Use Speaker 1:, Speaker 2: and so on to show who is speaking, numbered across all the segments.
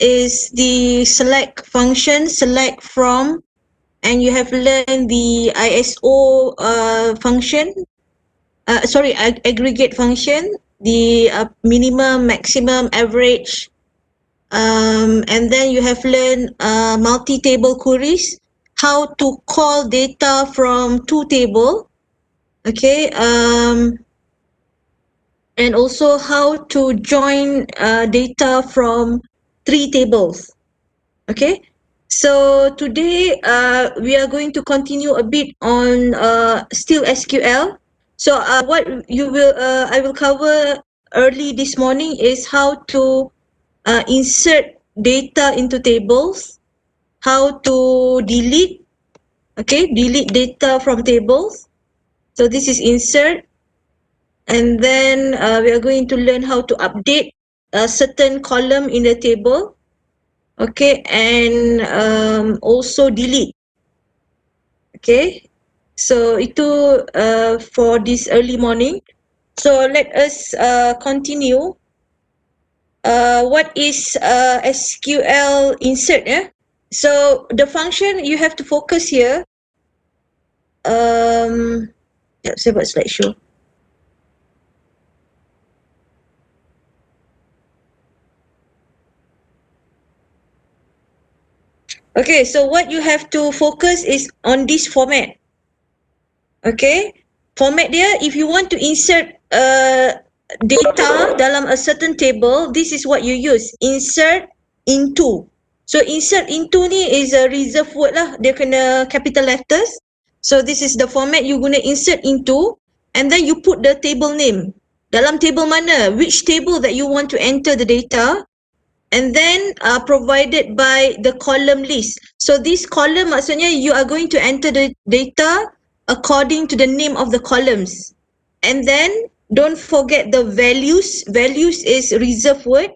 Speaker 1: is the select function, select from, and you have learned the ISO function, aggregate function, the minimum, maximum, average, and then you have learned multi-table queries, how to call data from two table, okay, and also how to join data from three tables. Okay, so today we are going to continue a bit on still SQL. So what you will I will cover early this morning is how to insert data into tables, how to delete, okay, delete data from tables. So this is insert, and then we are going to learn how to update a certain column in the table, okay, and also delete. Okay, so itu for this early morning. So let us continue. What is SQL insert? So the function you have to focus here. Saya buat slideshow. Okay, so what you have to focus is on this format. Okay, format dia, if you want to insert data dalam a certain table, this is what you use, insert into. So insert into ni is a reserve word lah, dia kena capital letters. So this is the format you guna insert into, and then you put the table name. Dalam table mana, which table that you want to enter the data, and then provided by the column list. So this column maksudnya you are going to enter the data according to the name of the columns. And then don't forget the values. Values is reserve word.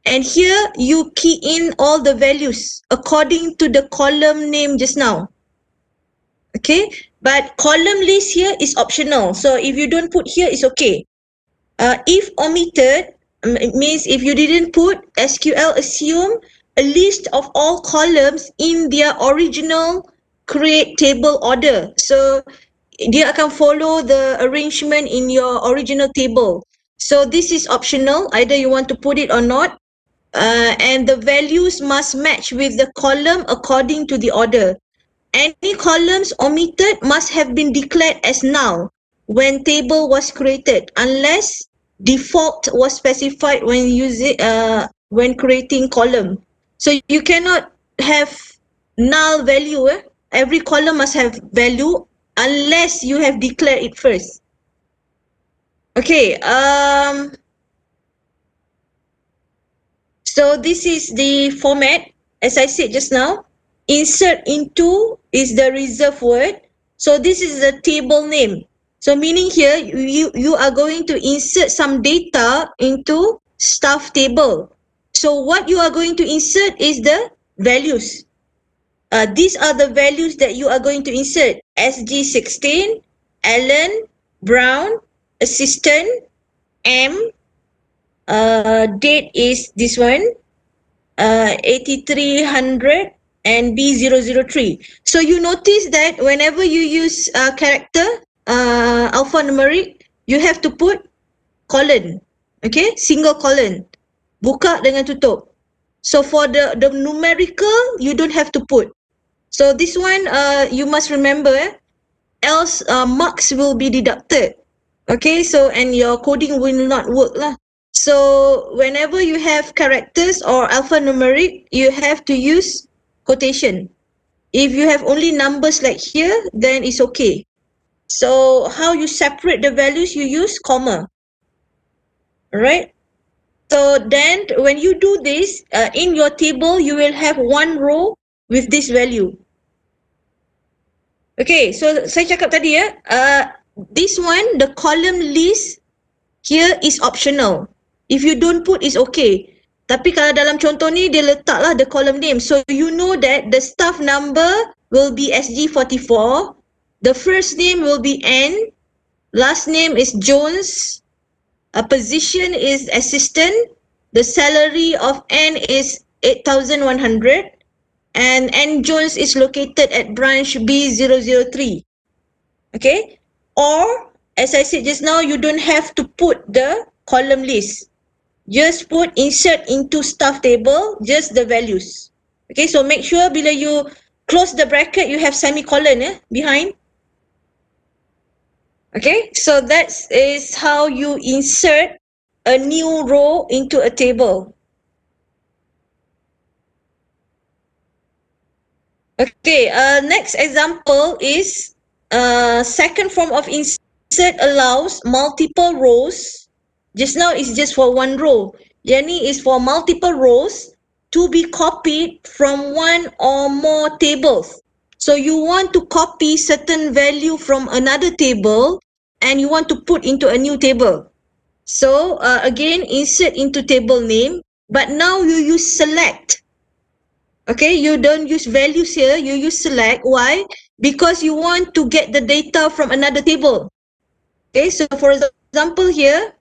Speaker 1: And here you key in all the values according to the column name just now. Okay, but column list here is optional. So if you don't put here, it's okay. If omitted, it means if you didn't put, SQL assume a list of all columns in their original create table order. So dia akan follow the arrangement in your original table. So this is optional, either you want to put it or not. And the values must match with the column according to the order. Any columns omitted must have been declared as null when table was created, unless default was specified when using when creating column. So you cannot have null value. Every column must have value unless you have declared it first. Okay. So this is the format, as I said just now. Insert into is the reserve word. So this is the table name. So meaning here, you are going to insert some data into staff table. So what you are going to insert is the values. These are the values that you are going to insert. SG16, Alan, Brown, assistant, M, date is this one, 8300, and B003. So you notice that whenever you use character, alphanumeric, you have to put colon. Okay, single colon. Buka dengan tutup. So for the numerical, you don't have to put. So this one, you must remember, else marks will be deducted. Okay, so and your coding will not work lah. So whenever you have characters or alphanumeric, you have to use quotation. If you have only numbers like here, then it's okay. So how you separate the values, you use comma. Alright? So then when you do this, in your table, you will have one row with this value. Okay, so saya cakap tadi this one, the column list here is optional. If you don't put, it's okay. Tapi kalau dalam contoh ni, dia letaklah the column name. So you know that the staff number will be SG44. The first name will be N. Last name is Jones. A position is assistant. The salary of N is 8100, and N Jones is located at branch B003. Okay, or as I said just now, you don't have to put the column list. Just put insert into staff table, just the values. Okay, so make sure bila you close the bracket, you have semicolon behind. Okay, so that is how you insert a new row into a table. Okay, next example is second form of insert allows multiple rows. Just now it's just for one row. Yani is for multiple rows to be copied from one or more tables. So you want to copy certain value from another table and you want to put into a new table. So again, insert into table name, but now you use select. Okay, you don't use values here, you use select. Why? Because you want to get the data from another table. Okay, so for example here,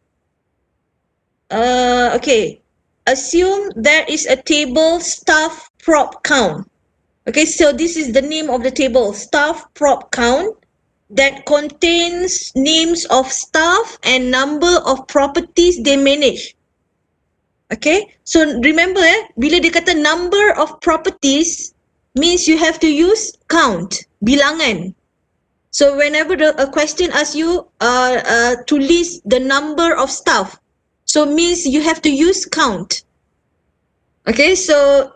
Speaker 1: okay, assume there is a table staff prop count. Okay, so this is the name of the table, staff prop count, that contains names of staff and number of properties they manage. Okay, so remember bila dia kata number of properties means you have to use count, bilangan. So whenever a question asks you to list the number of staff, so means you have to use count. Okay, so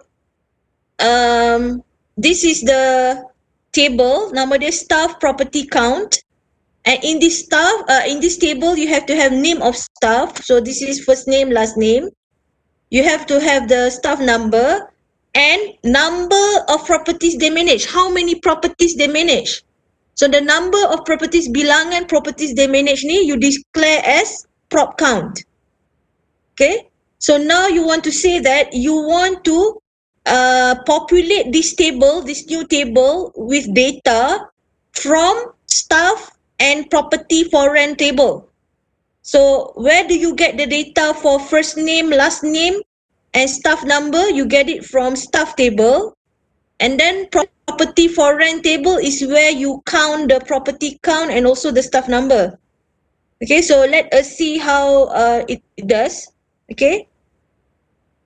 Speaker 1: this is the table, nama dia staff property count. And in this table, you have to have name of staff. So this is first name, last name. You have to have the staff number and number of properties they manage. How many properties they manage? So the number of properties, bilangan properties they manage ni, you declare as prop count. Okay? So now you want to say that you want to populate this table, this new table with data from staff and property for rent table. So where do you get the data for first name, last name, and staff number? You get it from staff table. And then property for rent table is where you count the property count and also the staff number. Okay, so let us see how it does. Okay.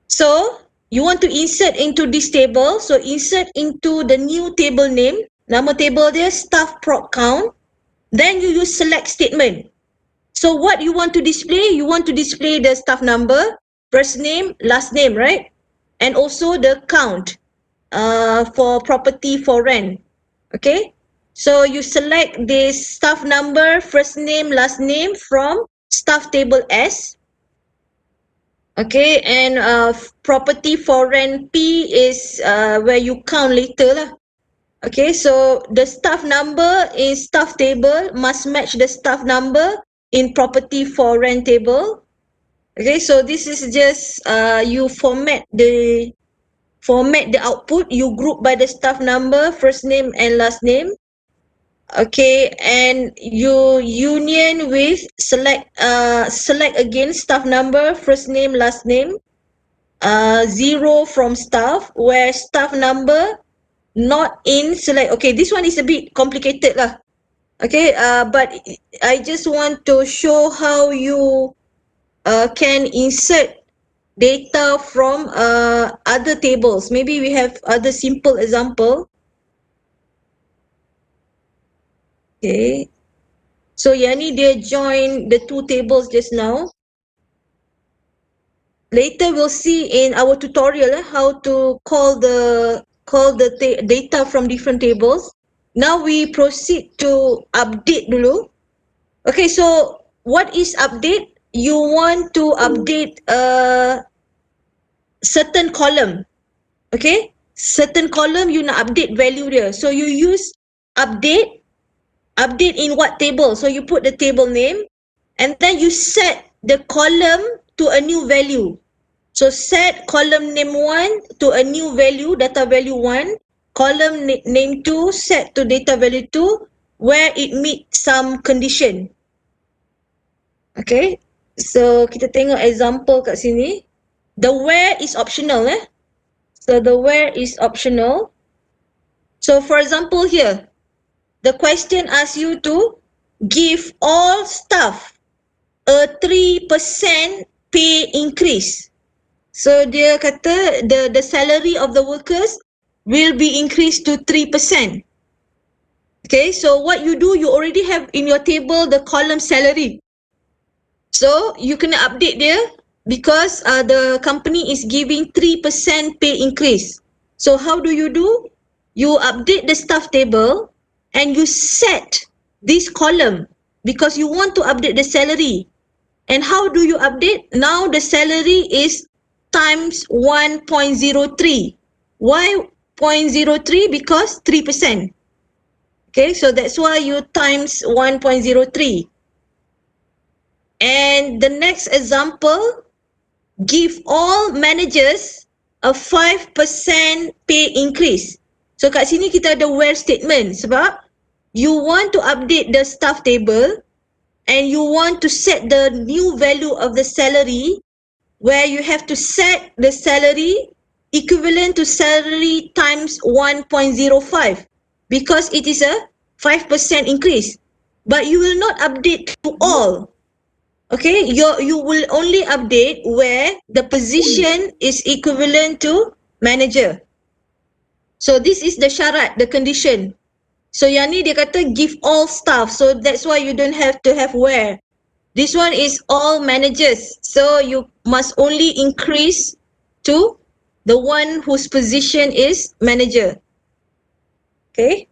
Speaker 1: So you want to insert into this table. So insert into the new table name. Nama table dia staff prop count. Then you use select statement. So what you want to display? You want to display the staff number, first name, last name, right? And also the count for property for rent. Okay? So you select the staff number, first name, last name from staff table S. Okay, and property for rent P is where you count later lah. Okay, so the staff number in staff table must match the staff number in property for rent table. Okay, so this is just you format the output. You group by the staff number, first name and last name. Okay, and you union with select again staff number, first name, last name. 0 from staff, where staff number not in select. Okay, this one is a bit complicated lah. Okay, but I just want to show how you can insert data from other tables. Maybe we have other simple example. Okay, so Yani dia join the two tables just now. Later we'll see in our tutorial how to call the data from different tables. Now we proceed to update dulu. Okay, so what is update? You want to update a certain column. Okay, certain column you nak update value dia. So you use update in what table? So you put the table name and then you set the column to a new value. So set column name 1 to a new value, data value 1. Column name 2 set to data value 2 where it meets some condition. Okay, so kita tengok example kat sini. The where is optional So the where is optional. So for example here, the question asks you to give all staff a 3% pay increase. So dia kata the salary of the workers will be increased to 3%. Okay, so what you do, you already have in your table the column salary. So you kena update dia because the company is giving 3% pay increase. So how do? You update the staff table and you set this column because you want to update the salary. And how do you update? Now the salary is times 1.03. Why 0.03? Because 3%. Okay, so that's why you times 1.03. And the next example, give all managers a 5% pay increase. So kat sini kita ada where statement sebab you want to update the staff table and you want to set the new value of the salary where you have to set the salary equivalent to salary times 1.05 because it is a 5% increase. But you will not update to all. Okay, you will only update where the position is equivalent to manager. So this is the syarat, the condition. So yang ni dia kata give all staff. So that's why you don't have to have where. This one is all managers. So you must only increase to the one whose position is manager. Okay.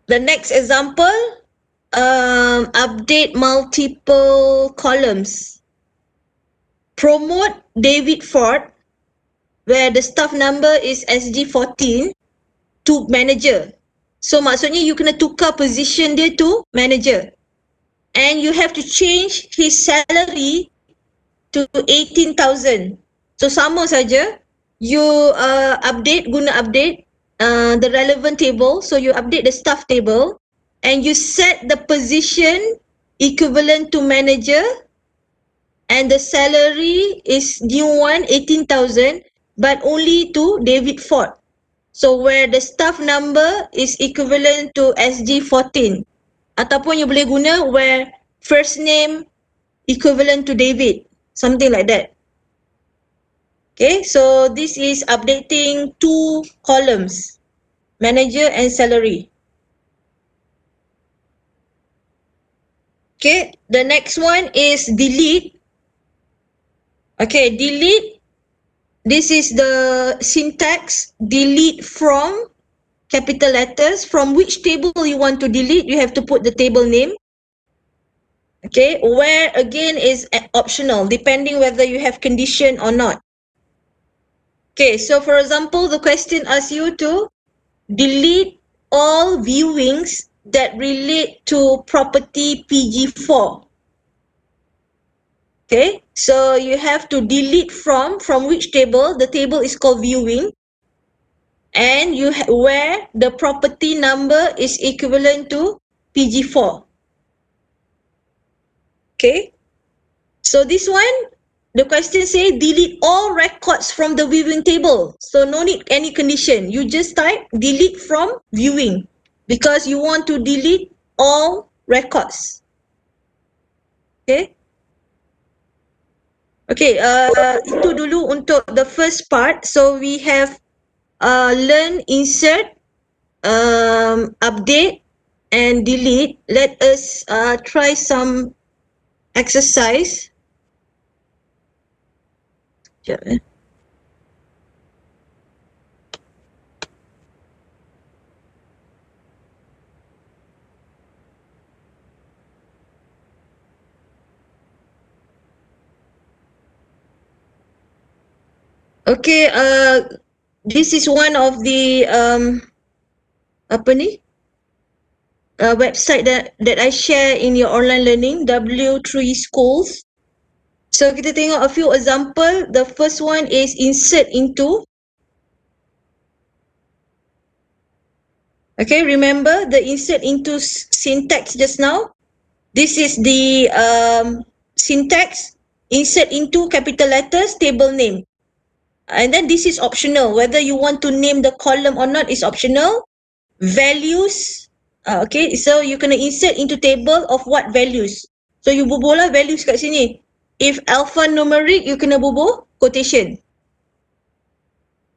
Speaker 1: The next example, update multiple columns. Promote David Ford, where the staff number is SG14, to manager. So maksudnya you kena tukar position dia to manager. And you have to change his salary to 18,000. So sama saja, you guna update the relevant table. So you update the staff table and you set the position equivalent to manager and the salary is new one 18,000 but only to David Ford. So where the staff number is equivalent to SG14. Ataupun you boleh guna where first name equivalent to David. Something like that. Okay, so this is updating two columns, manager and salary. Okay, the next one is delete. Okay, delete. This is the syntax, delete from capital letters. From which table you want to delete, you have to put the table name. Okay, where again is optional, depending whether you have condition or not. Okay, so for example, the question asks you to delete all viewings that relate to property PG4. Okay, so you have to delete from which table? The table is called viewing. And where the property number is equivalent to PG4. Okay, so this one, the question says delete all records from the viewing table. So no need any condition. You just type delete from viewing because you want to delete all records. Okay. Okay, itu dulu untuk the first part. So we have learn, insert, update and delete. Let us try some exercise. Sekejap, Okay, this is one of the website that I share in your online learning, W3 Schools. So kita tengok a few example. The first one is insert into. Okay, remember the insert into syntax just now? This is the syntax. insert into capital letters, table name. And then this is optional. Whether you want to name the column or not is optional. Values, okay, so you kena insert into table of what values. So you bubuh lah values kat sini. If alphanumeric, you kena bubuh quotation.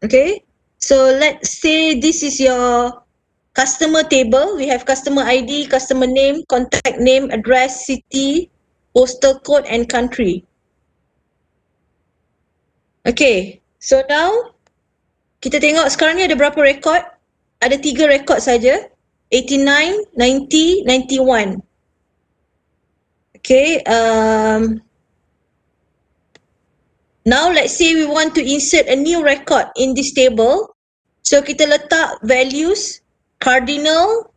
Speaker 1: Okay, so let's say this is your customer table. We have customer ID, customer name, contact name, address, city, postal code and country. Okay, so now kita tengok sekarang ni ada berapa rekod? Ada 3 rekod saja. 89, 90, 91. Okay, now let's say we want to insert a new record in this table. So kita letak values, cardinal,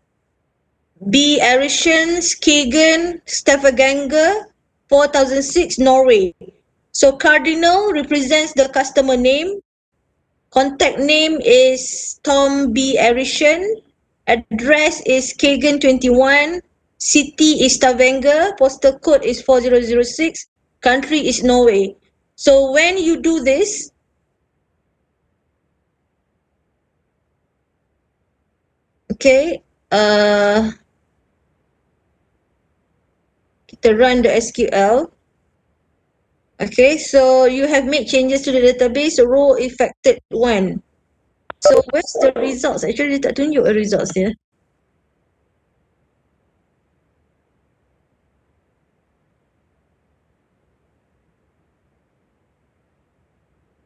Speaker 1: B. Arishan, Skagen, Stavanger, 4006, Norway. So cardinal represents the customer name. Contact name is Tom B. Arishan. Address is Skagen 21. City is Stavanger. Postal code is 4006. Country is Norway. So when you do this, okay, kita run the SQL. Okay, so you have made changes to the database, row affected 1. So where's the results? Actually, dia tak tunjuk results dia.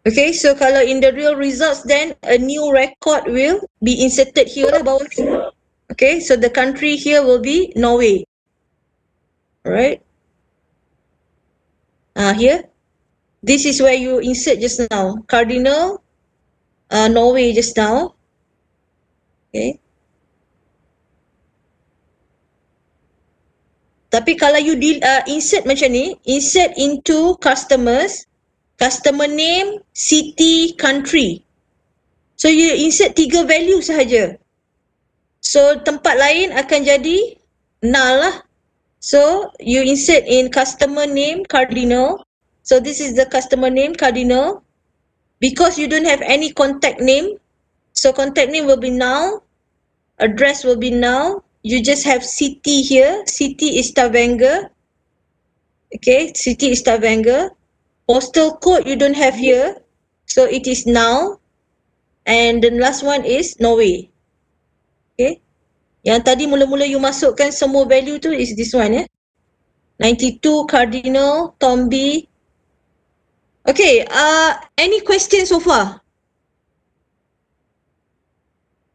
Speaker 1: Okay, so kalau in the real results, then a new record will be inserted here lah bawah. Okay, so the country here will be Norway. Alright. Here. This is where you insert just now. Cardinal, Norway just now. Okay. Tapi kalau you insert macam ni, insert into customers, customer name, city, country. So you insert 3 value sahaja. So tempat lain akan jadi null lah. So you insert in customer name, cardinal. So this is the customer name, cardinal. Because you don't have any contact name, so contact name will be null. Address will be null. You just have city here. City is Stavanger. Okay, city is Stavanger. Postal code you don't have here, so it is null. And the last one is Norway. Okay. Yang tadi mula-mula you masukkan semua value tu is this one, 92 cardinal, Tombi. Okay, any question so far?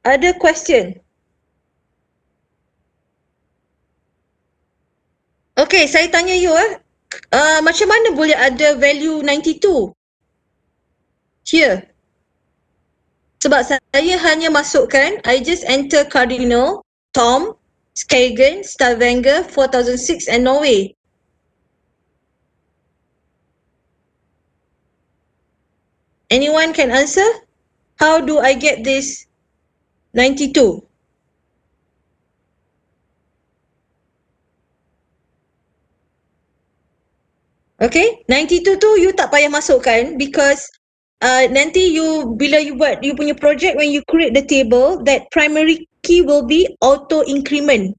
Speaker 1: Ada question? Okay, saya tanya you macam mana boleh ada value 92? Here. Sebab saya hanya masukkan, I just enter cardinal, Tom, Skagen, Stavanger, 4006 and Norway. Anyone can answer? How do I get this 92? Okay, 92 tu you tak payah masukkan because nanti bila you buat you punya project, when you create the table, that primary key will be auto increment.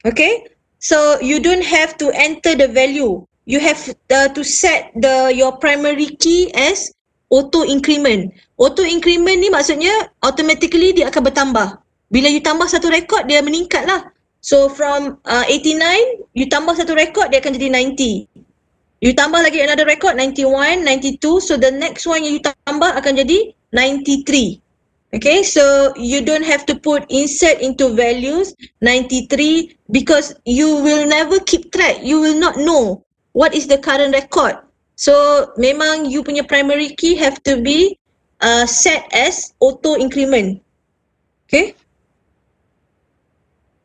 Speaker 1: Okay, so you don't have to enter the value. You have to set your primary key as auto increment. Auto increment ni maksudnya automatically dia akan bertambah. Bila you tambah satu rekod, dia meningkat lah. So from 89, you tambah satu rekod, dia akan jadi 90. You tambah lagi another record, 91, 92. So the next one yang you tambah akan jadi 93. Okay, so you don't have to put insert into values 93 because you will never keep track. You will not know what is the current record. So memang you punya primary key have to be set as auto increment. Okay.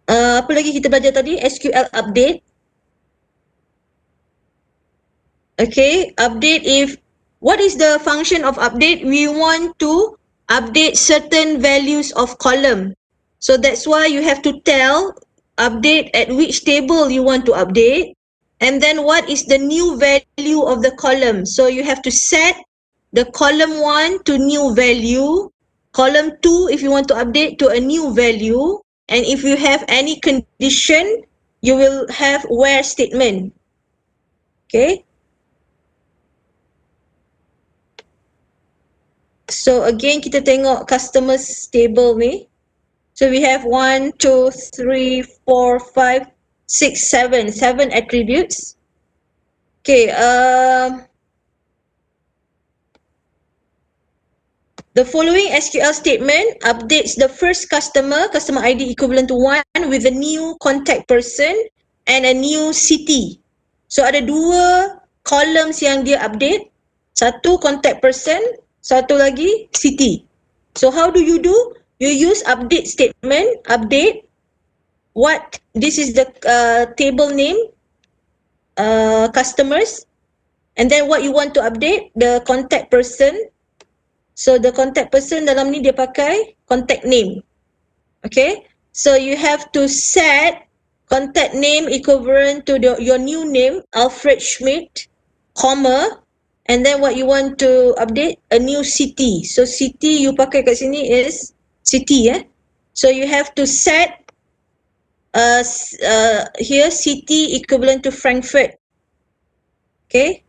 Speaker 1: Apa lagi kita belajar tadi? SQL update. Okay, update what is the function of update? We want to update certain values of column. So that's why you have to tell update at which table you want to update. and then what is the new value of the column. So you have to set the column 1 to new value, column 2 if you want to update to a new value, and if you have any condition, you will have where statement. Okay. So again, kita tengok customers table ni. So we have 1, 2, 3, 4, 5, 6, 7. 7 attributes. Okay. The following SQL statement updates the first customer ID equivalent to 1 with a new contact person and a new city. So ada dua columns yang dia update. Satu contact person, satu lagi city. So how do you do? You use update statement, update what, this is the table name, customers, and then what you want to update, the contact person. So the contact person dalam ni dia pakai contact name. Okay, so you have to set contact name equivalent to your new name, Alfred Schmidt, comma, and then what you want to update, a new city. So city you pakai kat sini is city. So you have to set here city equivalent to Frankfurt. Okay,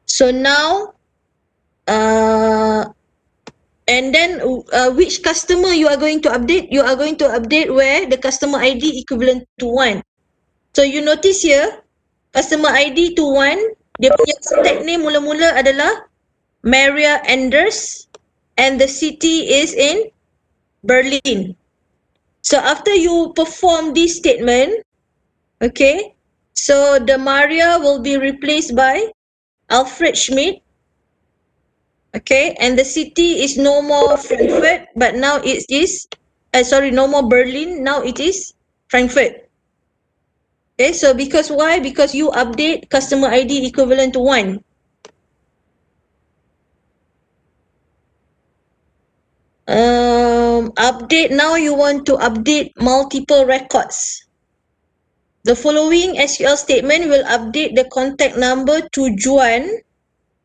Speaker 1: so now and then which customer you are going to update? You are going to update where the customer ID equivalent to 1. So you notice here, customer ID to 1, dia punya contact name mula-mula adalah Maria Anders and the city is in Berlin. So after you perform this statement, okay, so the Maria will be replaced by Alfred Schmidt. Okay, and the city is no more Frankfurt, but now it is, no more Berlin, now it is Frankfurt. Okay, so because why? Because you update customer ID equivalent to 1. Update, now you want to update multiple records. The following SQL statement will update the contact number to Juan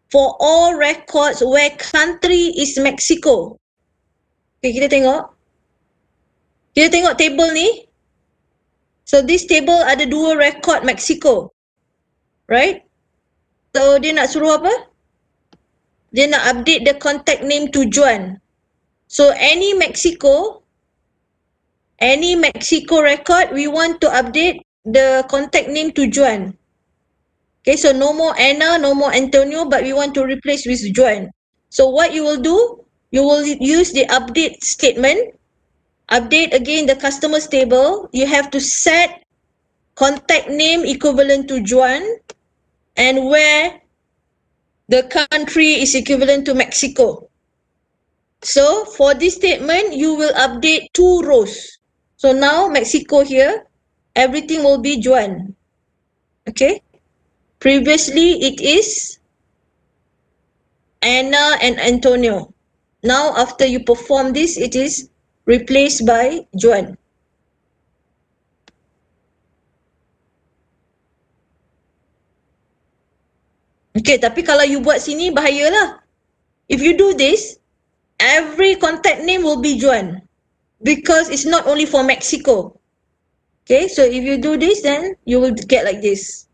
Speaker 1: for all records where country is Mexico. Okay, kita tengok. Kita tengok table ni. So this table ada dua record Mexico. Right? So dia nak suruh apa? Dia nak update the contact name to Juan. So any Mexico record, we want to update the contact name to Juan. Okay, so no more Anna, no more Antonio, but we want to replace with Juan. So what you will do, you will use the update statement. Update again the customers table. You have to set contact name equivalent to Juan and where the country is equivalent to Mexico. So for this statement, you will update 2 rows. So now Mexico here, everything will be Juan. Okay. Previously it is Anna and Antonio. Now after you perform this, it is replaced by Juan. Okay, tapi kalau you buat sini bahayalah. If you do this, every contact name will be Juan because it's not only for Mexico. Okay, so if you do this, then you will get like this.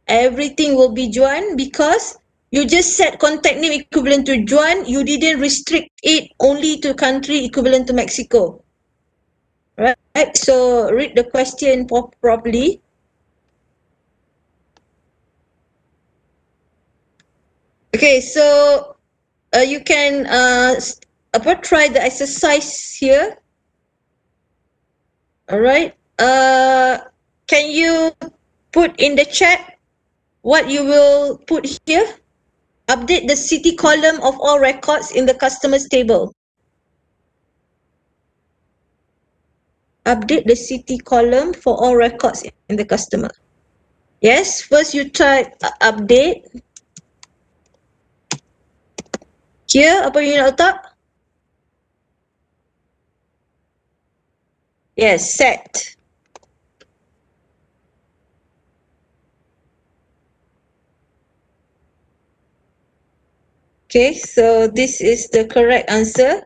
Speaker 1: Everything will be Juan because you just set contact name equivalent to Juan. You didn't restrict it only to country equivalent to Mexico. Right? So read the question properly. Okay, so you can try the exercise here. Alright. Can you put in the chat what you will put here? Update the city column of all records in the customers table. Update the city column for all records in the customer. Yes, first you type update. Here, apa you nak letak? Yes, set. Okay, so this is the correct answer.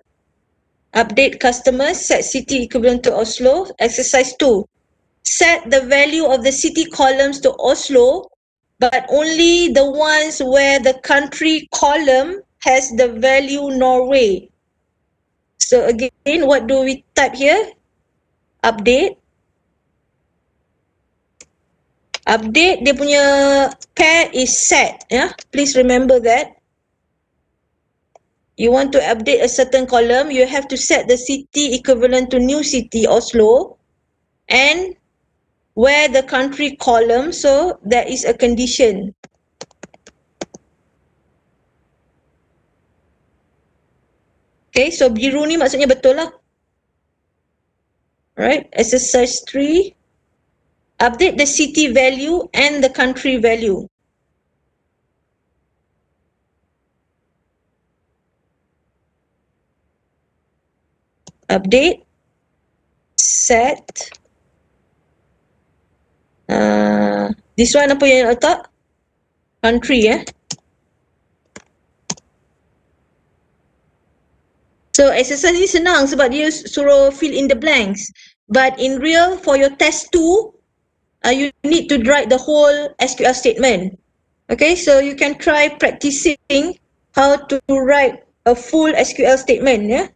Speaker 1: Update customers, set city equivalent to Oslo. Exercise 2. Set the value of the city columns to Oslo, but only the ones where the country column has the value Norway. So again, what do we type here? Update. Update, dia punya pair is set. Yeah? Please remember that. You want to update a certain column, you have to set the city equivalent to new city, Oslo, and where the country column, so there is a condition. Okay, so biru ni maksudnya betul lah. Right, exercise 3. Update the city value and the country value. Update, set. This one apa yang letak? Country So exercise ni senang sebab dia suruh fill in the blanks. But in real, for your test 2, you need to write the whole SQL statement. Okay, so you can try practicing how to write a full SQL statement.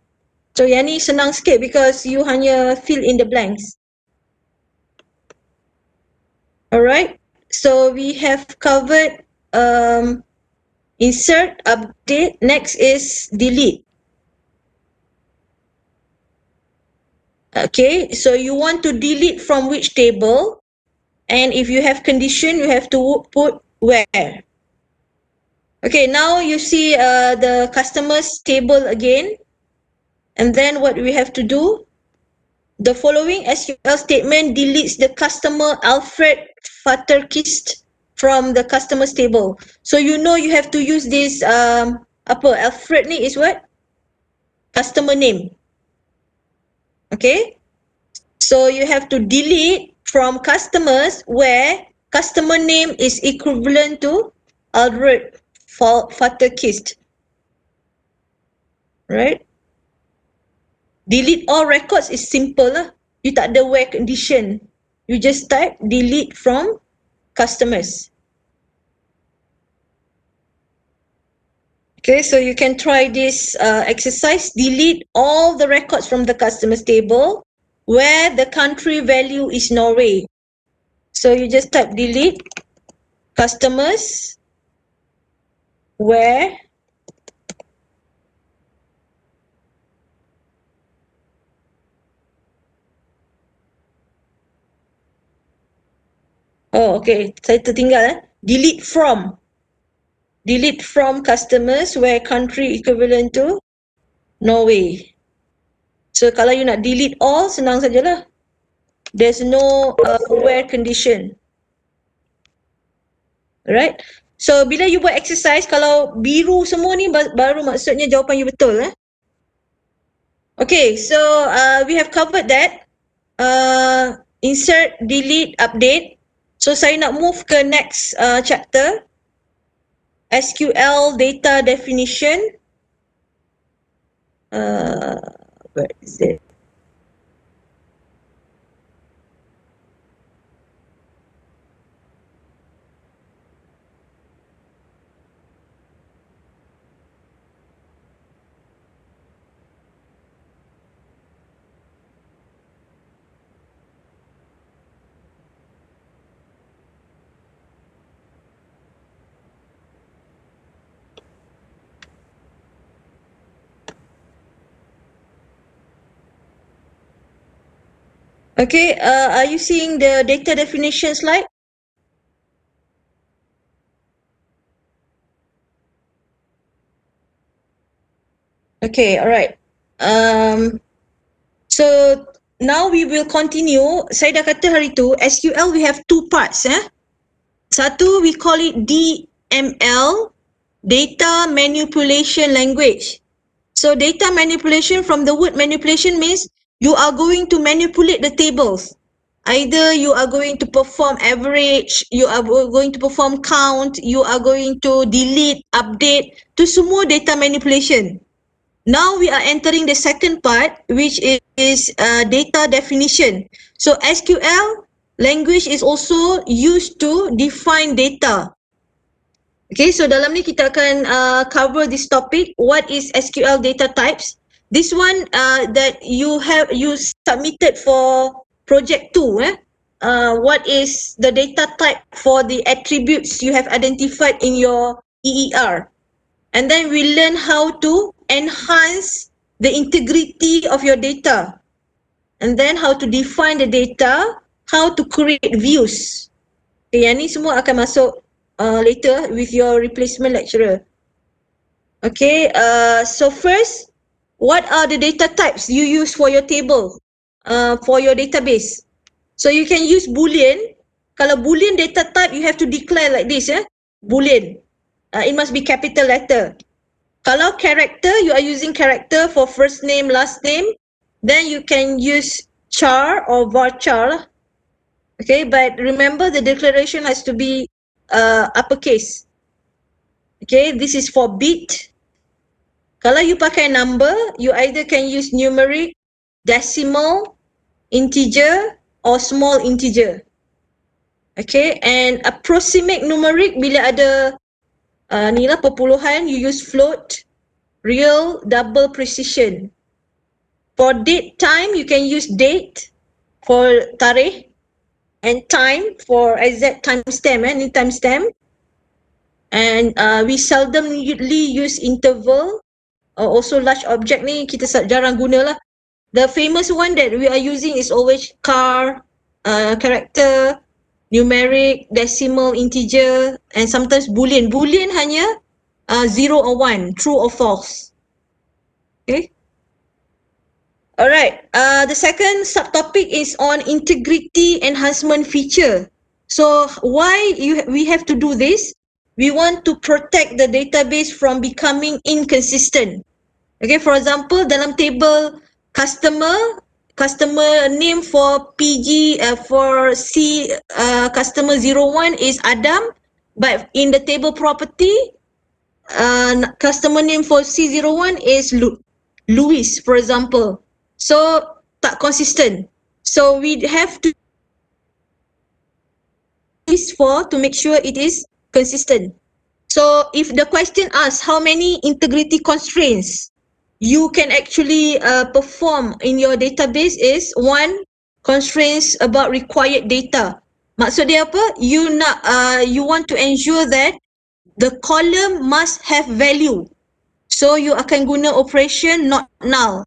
Speaker 1: So yang ni senang sikit because you hanya fill in the blanks. Alright, so we have covered insert, update. Next is delete. Okay, so you want to delete from which table, and if you have condition, you have to put where. Okay, now you see the customers table again, and then what we have to do, the following SQL statement deletes the customer Alfred Fatterkist from the customers table. So you know you have to use this Alfred ni is what? Customer name. Okay, so you have to delete from customers where customer name is equivalent to Alfred Fatterkist. Right? Delete all records is simple lah. You tak ada where condition. You just type delete from customers. Okay, so you can try this exercise. Delete all the records from the customers table where the country value is Norway. So you just type delete customers where okay, saya tertinggal delete from. Delete from customers where country equivalent to Norway. So kalau you nak delete all, senang sajalah. There's no where condition. Right? So bila you buat exercise, kalau biru semua ni baru maksudnya jawapan you betul. Okay, so we have covered that. Insert, delete, update. So saya nak move ke next chapter. SQL data definition. Where is it? Okay, are you seeing the data definition slide? Okay, alright. So now we will continue. Saya dah kata hari tu, SQL we have two parts. Satu, we call it DML, Data Manipulation Language. So data manipulation, from the word manipulation means you are going to manipulate the tables. Either you are going to perform average, you are going to perform count, you are going to delete, update, to semua data manipulation. Now we are entering the second part, which is data definition. So SQL language is also used to define data. Okay, so dalam ni kita akan cover this topic. What is SQL data types? This one that you submitted for project 2. What is the data type for the attributes you have identified in your EER? And then we learn how to enhance the integrity of your data. And then how to define the data, how to create views. Okay, yang ni semua akan masuk later with your replacement lecturer. Okay, so first, what are the data types you use for your table, for your database? So you can use Boolean. Kalau Boolean data type, you have to declare like this, Boolean. It must be capital letter. Kalau character, you are using character for first name, last name. Then you can use char or varchar. Okay, but remember the declaration has to be uppercase. Okay, this is for bit. Kalau you pakai number, you either can use numeric, decimal, integer or small integer. Okay, and approximate numeric bila ada ni lah perpuluhan, you use float, real, double precision. For date time, you can use date for tarikh, and time for exact timestamp, ni timestamp. And we seldomly use interval, also large object ni kita jarang guna lah. The famous one that we are using is always char, character, numeric, decimal, integer, and sometimes boolean. Boolean hanya 0 or 1, true or false. Okay. Alright, the second subtopic is on integrity enhancement feature. So why we have to do this? We want to protect the database from becoming inconsistent. Okay, for example, dalam table customer name for PG, for C, customer 01 is Adam, but in the table property, customer name for C01 is Louis, for example. So tak consistent. So we have to this for to make sure it is consistent. So if the question asks how many integrity constraints you can actually perform in your database is 1 constraints about required data. Maksud dia apa? You want to ensure that the column must have value. So you akan guna operation not null.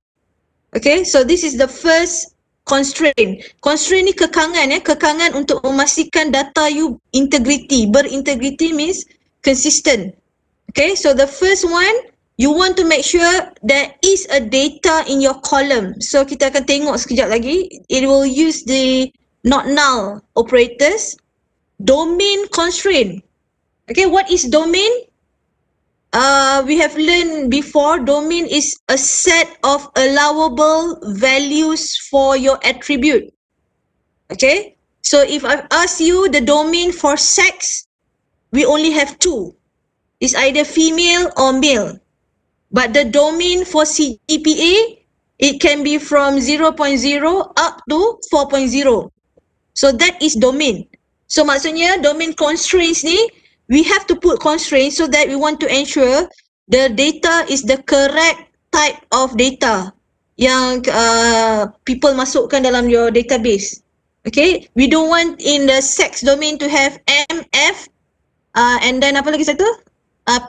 Speaker 1: Okay, so this is the first constraint. Constraint ni kekangan, kekangan untuk memastikan data you integrity. Berintegrity means consistent. Okay, so the first one, you want to make sure there is a data in your column. So kita akan tengok sekejap lagi. It will use the not null operators. Domain constraint. Okay, what is domain? We have learned before, domain is a set of allowable values for your attribute. Okay, so if I ask you the domain for sex, we only have 2. It's either female or male. But the domain for CGPA, it can be from 0.0 up to 4.0. So that is domain. So maksudnya domain constraints ni, we have to put constraints so that we want to ensure the data is the correct type of data yang people masukkan dalam your database. Okay, we don't want in the sex domain to have MF and then apa lagi satu?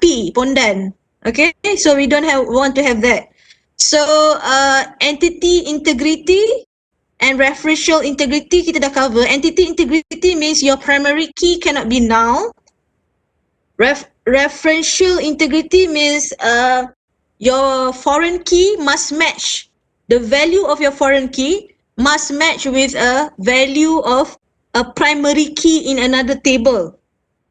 Speaker 1: P, pondan. Okay, so we don't want to have that. So entity integrity and referential integrity kita dah cover. Entity integrity means your primary key cannot be null. Referential integrity means your foreign key must match. The value of your foreign key must match with a value of a primary key in another table.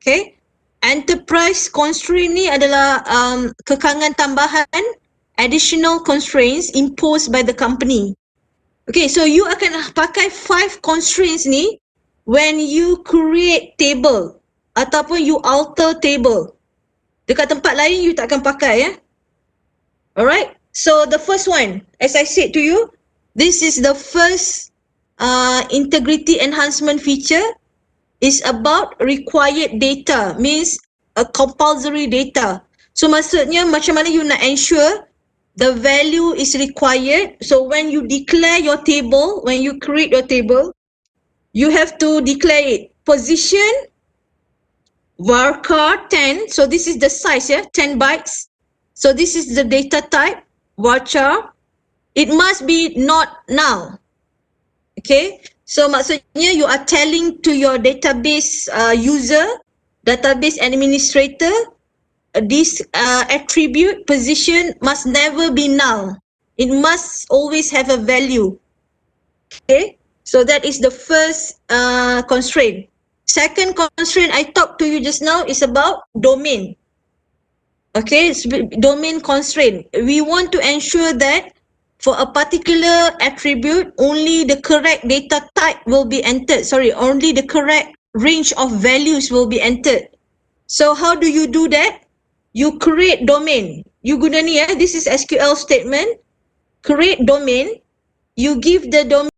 Speaker 1: Okay. Enterprise constraint ni adalah kekangan tambahan, additional constraints imposed by the company. Okay, so you akan pakai 5 constraints ni when you create table ataupun you alter table. Dekat tempat lain you tak akan pakai, ya. Alright, so the first one, as I said to you, this is the first integrity enhancement feature, is about required data, means a compulsory data. So maksudnya macam mana you nak ensure the value is required. So when you declare your table, when you create your table, you have to declare it. Position, varchar 10, so this is the size, yeah, 10 bytes. So this is the data type, varchar. It must be not null. Okay, so maksudnya you are telling to your database user, database administrator, this attribute position must never be null. It must always have a value. Okay, so that is the first constraint. Second constraint I talked to you just now is about domain. Okay, domain constraint. We want to ensure that for a particular attribute, only the correct data type will be entered. Sorry, only the correct range of values will be entered. So how do you do that? You create domain. You guna ni, this is SQL statement. Create domain. You give the domain